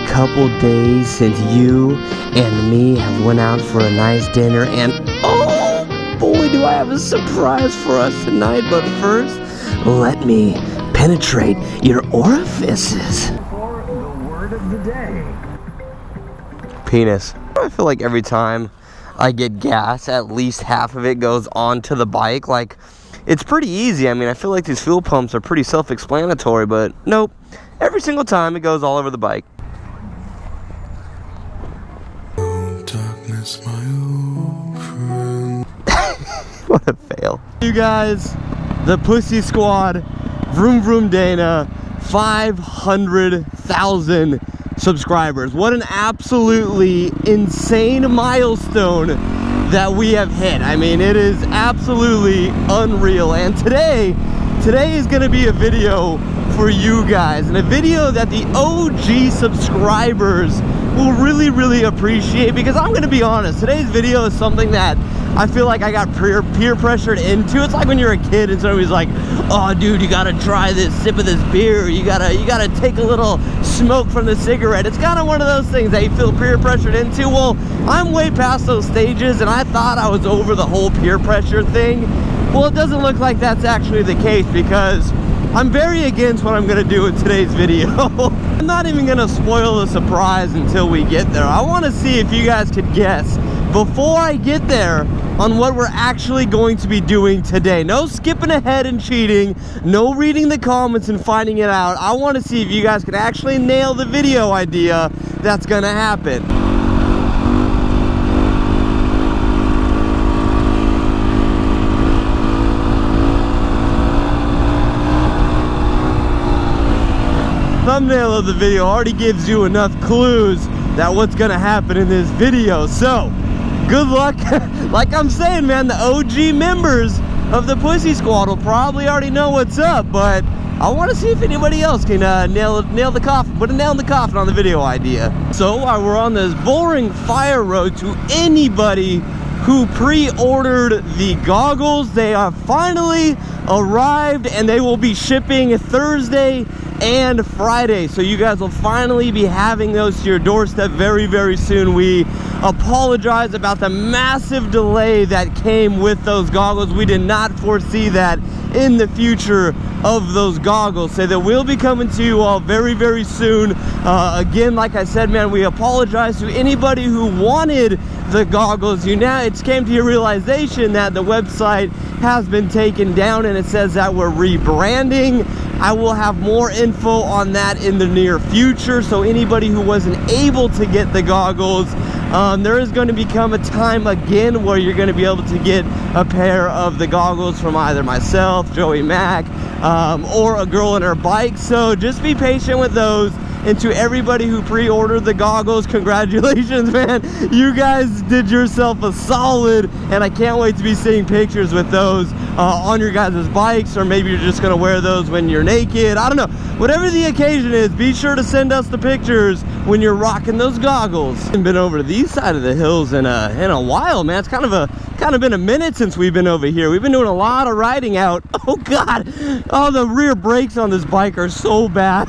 couple days since you and me have went out for a nice dinner, and oh boy, do I have a surprise for us tonight. But first, let me penetrate your orifices. For the word of the day. Penis. I feel like every time I get gas, at least half of it goes onto the bike. Like, it's pretty easy. I mean, I feel like these fuel pumps are pretty self-explanatory, but nope. Every single time it goes all over the bike. Darkness, my old friend. What a fail. You guys, the Pussy Squad, VroomVroomDana, 500,000 subscribers. What an absolutely insane milestone that we have hit. I mean, it is absolutely unreal. And today is going to be a video for you guys, and a video that the OG subscribers will really appreciate, because I'm going to be honest, today's video is something that I feel like I got peer pressured into. It's like when you're a kid and somebody's like, oh dude, you gotta try this sip of this beer, you gotta take a little smoke from the cigarette. It's kind of one of those things that you feel peer pressured into. Well, I'm way past those stages, and I thought I was over the whole peer pressure thing. Well, it doesn't look like that's actually the case, because I'm very against what I'm gonna do in today's video. I'm not even gonna spoil the surprise until we get there. I wanna see if you guys could guess before I get there on what we're actually going to be doing today. No skipping ahead and cheating, no reading the comments and finding it out. I wanna see if you guys can actually nail the video idea that's gonna happen. Thumbnail of the video already gives you enough clues that what's gonna happen in this video. So good luck. Like I'm saying, man, the OG members of the Pussy Squad will probably already know what's up, but I want to see if anybody else can nail the coffin, put a nail in the coffin on the video idea. So while we're on this boring fire road, to anybody who pre-ordered the goggles, they are finally arrived, and they will be shipping Thursday and Friday. So you guys will finally be having those to your doorstep very soon. We apologize about the massive delay that came with those goggles. We did not foresee that in the future of those goggles, so that will be coming to you all very soon. Again, like I said, man, we apologize to anybody who wanted the goggles. It's came to your realization that the website has been taken down, and it says that we're rebranding. I will have more info on that in the near future. So anybody who wasn't able to get the goggles, there is going to become a time again where you're going to be able to get a pair of the goggles from either myself, Joey Mac, or a girl in her bike. So just be patient with those. And to everybody who pre-ordered the goggles, congratulations, man. You guys did yourself a solid, and I can't wait to be seeing pictures with those on your guys' bikes, or maybe you're just gonna wear those when you're naked. I don't know. Whatever the occasion is, be sure to send us the pictures when you're rocking those goggles. I haven't been over to these side of the hills in a while, man. It's kind of been a minute since we've been over here. We've been doing a lot of riding out. Oh God, oh, the rear brakes on this bike are so bad.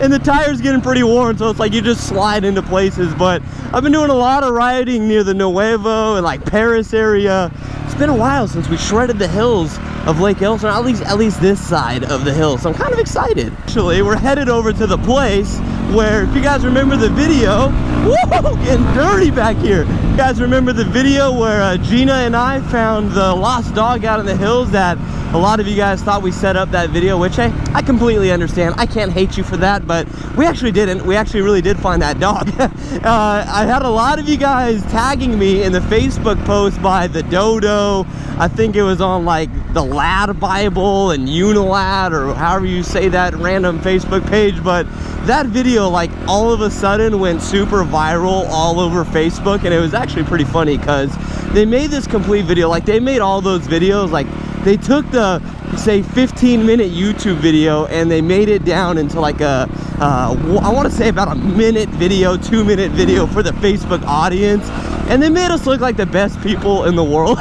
And the tires getting pretty worn, so it's like you just slide into places. But I've been doing a lot of riding near the Nuevo and like Paris area. It's been a while since we shredded the hills of Lake Elsinore, at least this side of the hill. So I'm kind of excited. Actually, we're headed over to the place where, if you guys remember the video, whoa, getting dirty back here. You guys remember the video where Gina and I found the lost dog out in the hills that a lot of you guys thought we set up that video, which I completely understand. I can't hate you for that, but we actually didn't. We actually really did find that dog. I had a lot of you guys tagging me in the Facebook post by the Dodo. I think it was on like the Lad Bible and Unilad, or however you say that random Facebook page. But that video, like, all of a sudden went super viral all over Facebook, and it was actually pretty funny because they made this complete video. Like, they made all those videos, like, they took the, say, 15-minute YouTube video and they made it down into like a, I want to say about a minute video, 2-minute video for the Facebook audience. And they made us look like the best people in the world.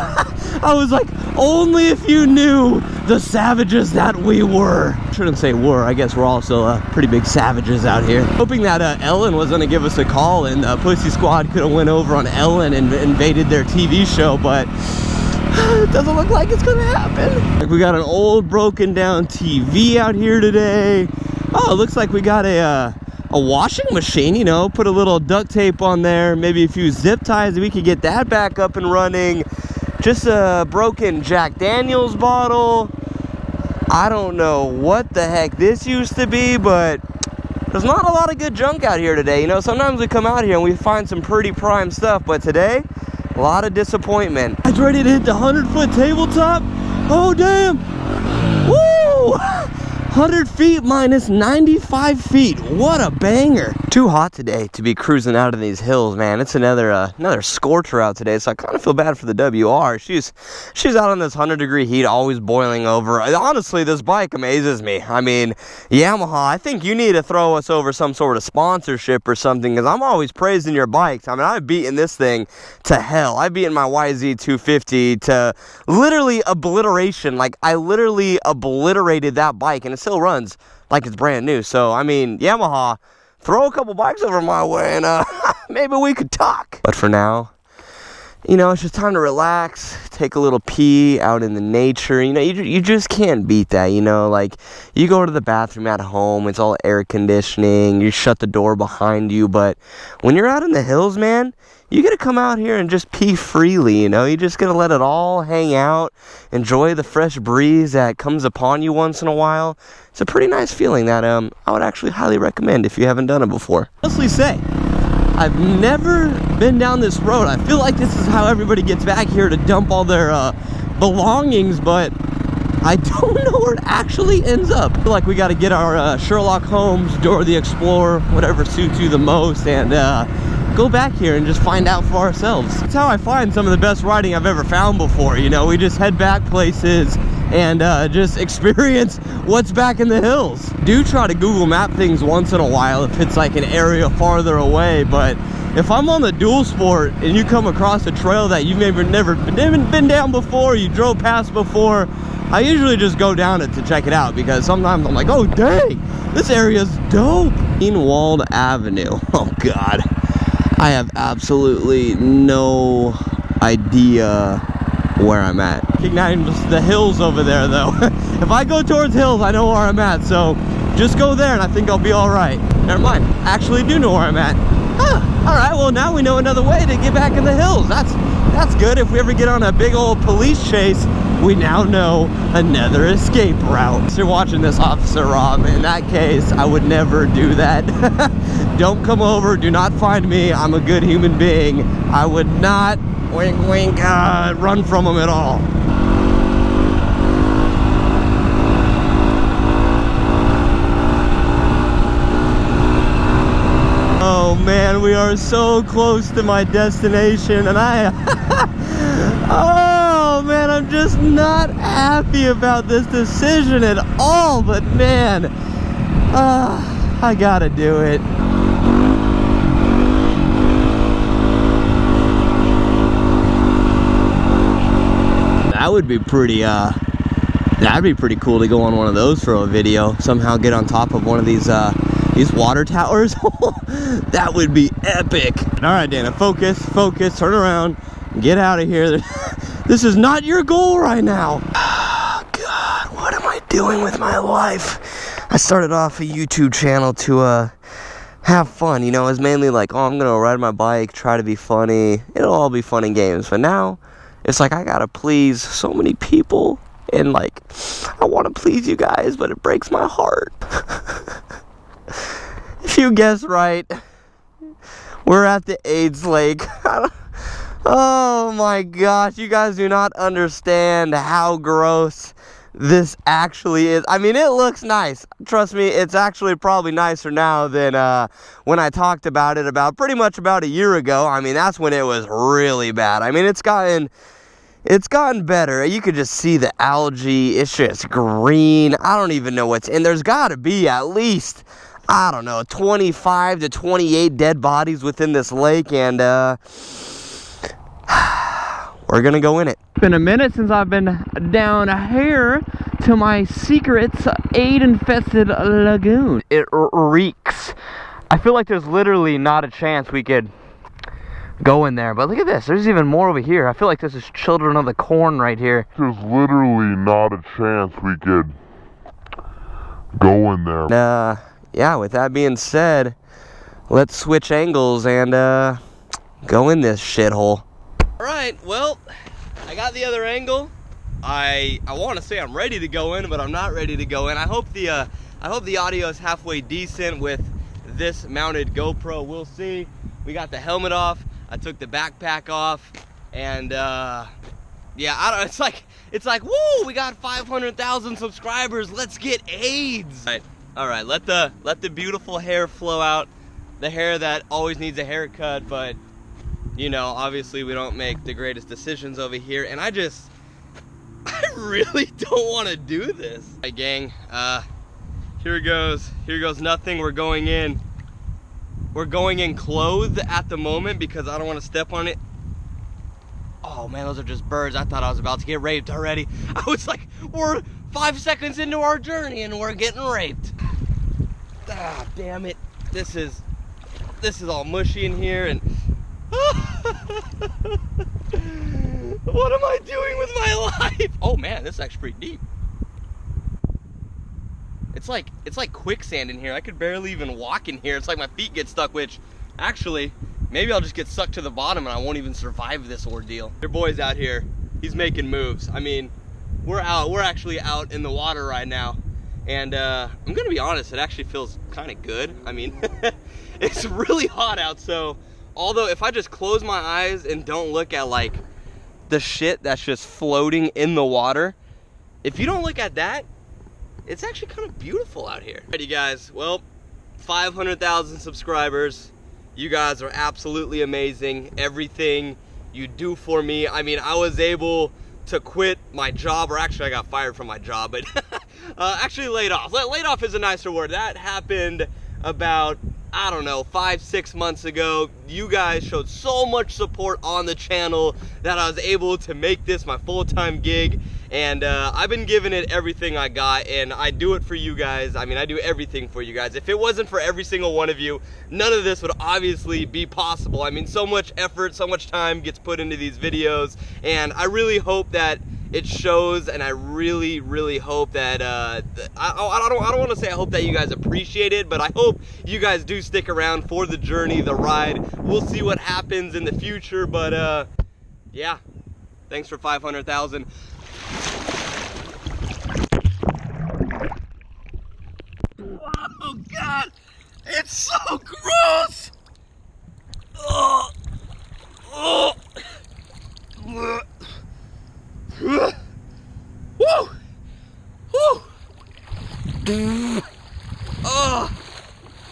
I was like, only if you knew the savages that we were. Shouldn't say were, I guess we're also pretty big savages out here. Hoping that Ellen was gonna give us a call and Pussy Squad could have went over on Ellen and invaded their TV show, but it doesn't look like it's gonna happen. Like, we got an old broken down TV out here today. Oh, it looks like we got a washing machine, you know, put a little duct tape on there, maybe a few zip ties, we could get that back up and running. Just a broken Jack Daniels bottle. I don't know what the heck this used to be, but there's not a lot of good junk out here today. You know, sometimes we come out here and we find some pretty prime stuff, but today, a lot of disappointment. It's ready to hit the 100-foot tabletop. Oh, damn. Woo! 100 feet minus 95 feet. What a banger. Too hot today to be cruising out of these hills, man. It's another scorcher out today, so I kind of feel bad for the WR. She's out on this 100-degree heat, always boiling over. Honestly, this bike amazes me. I mean, Yamaha, I think you need to throw us over some sort of sponsorship or something, because I'm always praising your bikes. I mean, I've beaten this thing to hell. I've beaten my YZ250 to literally obliteration. Like, I literally obliterated that bike, and it still runs like it's brand new. So, I mean, Yamaha, throw a couple bikes over my way and maybe we could talk. But for now, you know, it's just time to relax, take a little pee out in the nature. You know, you just can't beat that, you know. Like, you go to the bathroom at home, it's all air conditioning, you shut the door behind you. But when you're out in the hills, man, you gotta come out here and just pee freely, you know. You just gotta let it all hang out, enjoy the fresh breeze that comes upon you once in a while. It's a pretty nice feeling that I would actually highly recommend if you haven't done it before. Honestly say, I've never been down this road. I feel like this is how everybody gets back here to dump all their belongings, but I don't know where it actually ends up. I feel like we gotta get our Sherlock Holmes, Dora the Explorer, whatever suits you the most, and go back here and just find out for ourselves. That's how I find some of the best riding I've ever found before. You know, we just head back places and just experience what's back in the hills. Do try to Google map things once in a while if it's like an area farther away, but if I'm on the dual sport and you come across a trail that you've maybe never been down before, you drove past before, I usually just go down it to check it out, because sometimes I'm like, oh dang, this area's dope. Greenwald Avenue, oh god. I have absolutely no idea where I'm at. Igniting just the hills over there though. If I go towards hills, I know where I'm at, so just go there and I think I'll be all right. Never mind, I actually do know where I'm at. Huh, all right, well now we know another way to get back in the hills. That's good. If we ever get on a big old police chase, we now know another escape route. So you're watching this, Officer Rob. In that case, I would never do that. Don't come over, do not find me. I'm a good human being. I would not, wink wink, run from them at all. Oh man, we are so close to my destination, and oh man, I'm just not happy about this decision at all, but man, I gotta do it. That would be pretty, that'd be pretty cool to go on one of those for a video. Somehow get on top of one of these water towers. That would be epic. All right, Dana, focus, turn around, get out of here. This is not your goal right now. Oh, God, what am I doing with my life? I started off a YouTube channel to have fun, you know. It's mainly like, oh, I'm gonna ride my bike, try to be funny. It'll all be fun and games. But now, it's like I gotta please so many people, and like, I want to please you guys, but it breaks my heart. If you guessed right, we're at the AIDS Lake. Oh my gosh, you guys do not understand how gross this actually is. I mean, it looks nice. Trust me, it's actually probably nicer now than when I talked about it pretty much about a year ago. I mean, that's when it was really bad. I mean, it's gotten better. You could just see the algae. It's just green. I don't even know what's in. There's got to be at least, I don't know, 25 to 28 dead bodies within this lake, and we're we're gonna go in it. It's been a minute since I've been down here to my secret aid-infested lagoon. It reeks. I feel like there's literally not a chance we could go in there, but look at this, there's even more over here. I feel like this is Children of the Corn right here. There's literally not a chance we could go in there. Yeah, with that being said, let's switch angles and go in this shithole. Alright, well, I got the other angle. I want to say I'm ready to go in, but I'm not ready to go in. I hope the audio is halfway decent with this mounted GoPro. We'll see. We got the helmet off. I took the backpack off, and yeah, it's like woo, we got 500,000 subscribers. Let's get AIDS. All right, let the beautiful hair flow out, the hair that always needs a haircut, but you know, obviously we don't make the greatest decisions over here, and I really don't want to do this. All right, gang, here goes nothing. We're going in clothed at the moment because I don't want to step on it. Oh man, those are just birds. I thought I was about to get raped already. I was like, we're 5 seconds into our journey and we're getting raped. Ah, damn it. This is all mushy in here, and what am I doing with my life? Oh man, this is actually pretty deep. It's like quicksand in here. I could barely even walk in here. It's like my feet get stuck, which actually, maybe I'll just get stuck to the bottom and I won't even survive this ordeal. Your boy's out here. He's making moves. I mean, we're actually out in the water right now. And I'm gonna be honest, it actually feels kind of good. I mean, it's really hot out, so although if I just close my eyes and don't look at like the shit that's just floating in the water, if you don't look at that, it's actually kind of beautiful out here. Alrighty guys, well, 500,000 subscribers. You guys are absolutely amazing. Everything you do for me. I mean, I was able to quit my job, or actually I got fired from my job, but actually laid off. Laid off is a nicer word. That happened about, I don't know, 5-6 months ago. You guys showed so much support on the channel that I was able to make this my full-time gig, and I've been giving it everything I got, and I do it for you guys. I mean, I do everything for you guys. If it wasn't for every single one of you, none of this would obviously be possible. I mean, so much effort, so much time gets put into these videos, and I really hope that it shows, and I really, really hope that, I don't want to say I hope that you guys appreciate it, but I hope you guys do stick around for the journey, the ride. We'll see what happens in the future, but, yeah, thanks for 500,000. Oh, God, it's so gross! Oh, oh. Woo! Woo! Oh,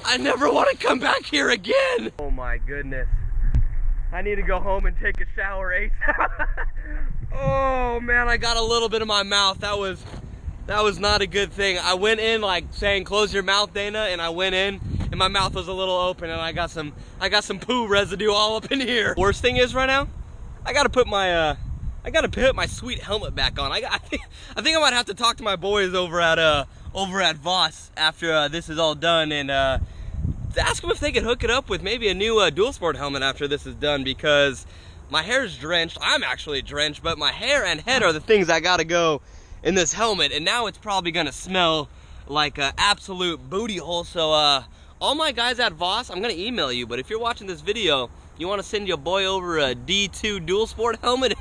I never want to come back here again. Oh my goodness. I need to go home and take a shower ASAP. Oh man, I got a little bit in my mouth. That was not a good thing. I went in like saying close your mouth, Dana, and I went in and my mouth was a little open and I got some poo residue all up in here. Worst thing is right now, I gotta put my sweet helmet back on. I think I might have to talk to my boys over at Voss after this is all done, and ask them if they could hook it up with maybe a new dual sport helmet after this is done, because my hair's drenched. I'm actually drenched, but my hair and head are the things that gotta go in this helmet, and now it's probably gonna smell like an absolute booty hole. So all my guys at Voss, I'm gonna email you, but if you're watching this video, you want to send your boy over a D2 dual sport helmet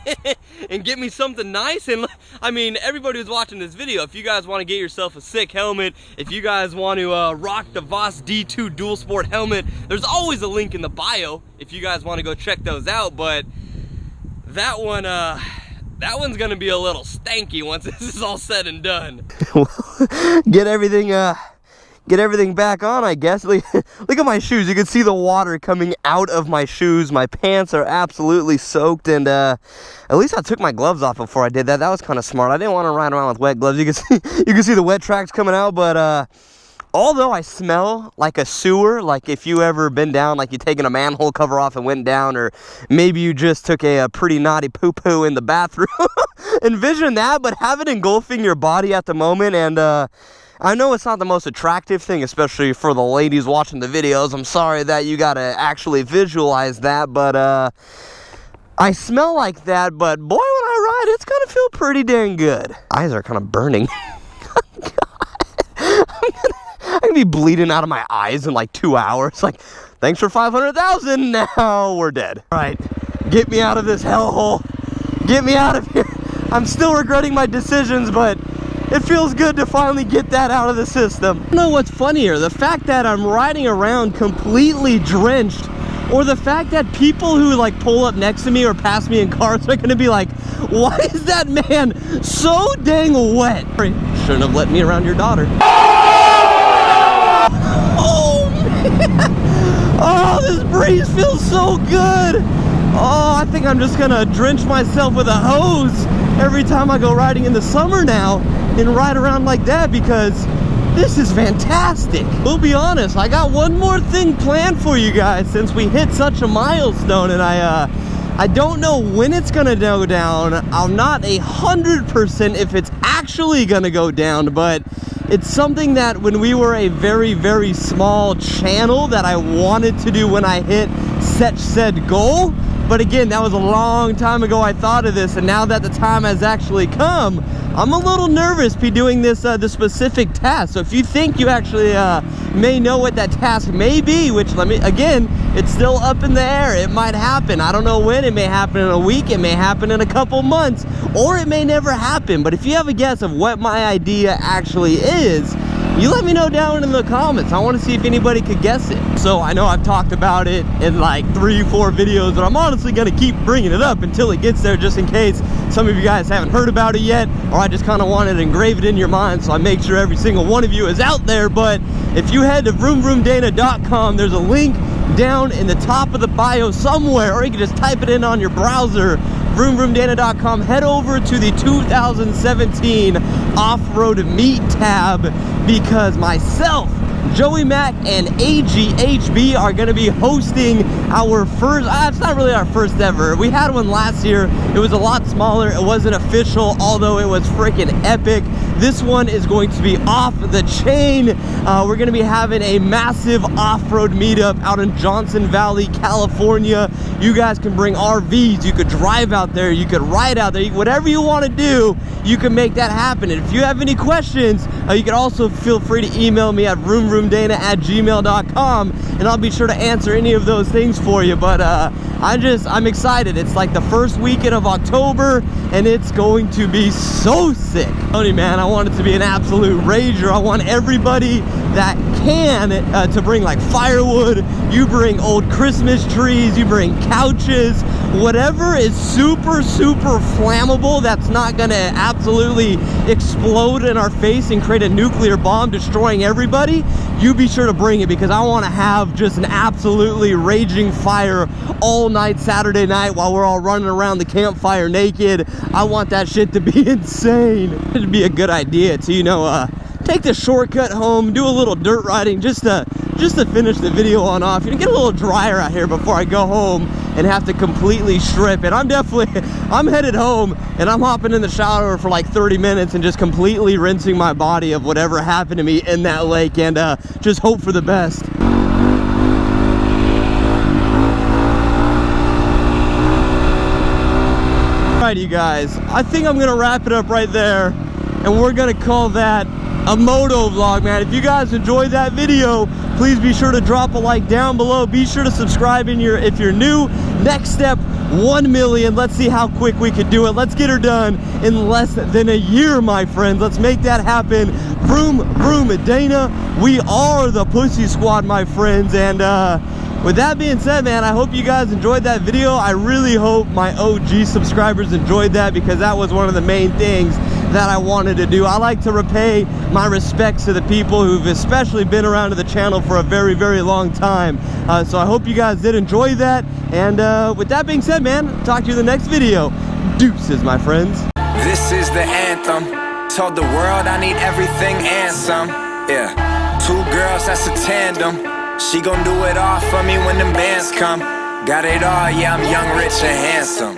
and get me something nice? And I mean, everybody who's watching this video, if you guys want to get yourself a sick helmet, if you guys want to rock the Voss D2 dual sport helmet, there's always a link in the bio if you guys want to go check those out. But that one's gonna be a little stanky once this is all said and done. Get everything back on, I guess. Look at my shoes. You can see the water coming out of my shoes. My pants are absolutely soaked, and at least I took my gloves off before I did that. That was kind of smart. I didn't want to ride around with wet gloves. You can see the wet tracks coming out, but although I smell like a sewer, like if you ever been down, like you taken a manhole cover off and went down, or maybe you just took a pretty naughty poo-poo in the bathroom. Envision that, but have it engulfing your body at the moment. And I know it's not the most attractive thing, especially for the ladies watching the videos. I'm sorry that you gotta actually visualize that, but I smell like that, but boy, when I ride, it's gonna feel pretty dang good. Eyes are kind of burning. I'm gonna be bleeding out of my eyes in like 2 hours. Like, thanks for 500,000, now we're dead. All right, get me out of this hellhole. Get me out of here. I'm still regretting my decisions, but it feels good to finally get that out of the system. I don't know what's funnier, the fact that I'm riding around completely drenched, or the fact that people who like pull up next to me or pass me in cars are gonna be like, why is that man so dang wet? Shouldn't have let me around your daughter. Oh man! Oh, this breeze feels so good! Oh, I think I'm just gonna drench myself with a hose every time I go riding in the summer now and ride around like that, because this is fantastic. We'll be honest, I got one more thing planned for you guys since we hit such a milestone, and I don't know when it's gonna go down. I'm not 100% if it's actually gonna go down, but it's something that when we were a very, very small channel that I wanted to do when I hit such said goal. But again, that was a long time ago I thought of this, and now that the time has actually come, I'm a little nervous be doing this specific task. So if you think you actually may know what that task may be, which again, it's still up in the air. It might happen. I don't know when. It may happen in a week. It may happen in a couple months, or it may never happen. But if you have a guess of what my idea actually is, you let me know down in the comments. I want to see if anybody could guess it. So I know I've talked about it in like 3-4 videos, but I'm honestly going to keep bringing it up until it gets there, just in case some of you guys haven't heard about it yet, or I just kind of wanted to engrave it in your mind so I make sure every single one of you is out there. But if you head to VroomVroomDana.com, there's a link down in the top of the bio somewhere, or you can just type it in on your browser, VroomVroomDana.com. Head over to the 2017 Off-Road Meet tab, because myself, Joey Mac, and AGHB are going to be hosting our first, it's not really our first ever. We had one last year. It was a lot smaller. It wasn't official, although it was freaking epic. This one is going to be off the chain. We're going to be having a massive off-road meetup out in Johnson Valley, California. You guys can bring RVs. You could drive out there. You could ride out there. Whatever you want to do, you can make that happen. And if you have any questions, you can also feel free to email me at VroomVroomDana@gmail.com, and I'll be sure to answer any of those things for you. But I'm excited. It's like the first weekend of October, and it's going to be so sick. Tony, man, I want it to be an absolute rager. I want everybody that can to bring like firewood. You bring old Christmas trees, you bring couches, whatever is super, super flammable that's not gonna absolutely explode in our face and create a nuclear bomb destroying everybody. You be sure to bring it, because I want to have just an absolutely raging fire all night Saturday night while we're all running around the campfire naked. I want that shit to be insane. It'd be a good idea to, you know, take the shortcut home, do a little dirt riding just to finish the video on off. You know, get a little drier out here before I go home and have to completely strip. And I'm headed home, and I'm hopping in the shower for like 30 minutes and just completely rinsing my body of whatever happened to me in that lake, and just hope for the best. Alright, you guys, I think I'm gonna wrap it up right there, and we're gonna call that a moto vlog, man. If you guys enjoyed that video, please be sure to drop a like down below. Be sure to subscribe if you're new. Next step, 1 million. Let's see how quick we could do it. Let's get her done in less than a year, my friends. Let's make that happen. Vroom, vroom, Dana. We are the Pussy Squad, my friends. And with that being said, man, I hope you guys enjoyed that video. I really hope my OG subscribers enjoyed that, because that was one of the main things that I wanted to do. I like to repay my respects to the people who've especially been around to the channel for a very, very long time. So I hope you guys did enjoy that. And with that being said, man, talk to you in the next video. Deuces, my friends. This is the anthem. Told the world I need everything and some. Yeah. Two girls, that's a tandem. She gon' do it all for me when them bands come. Got it all, yeah, I'm young, rich, and handsome.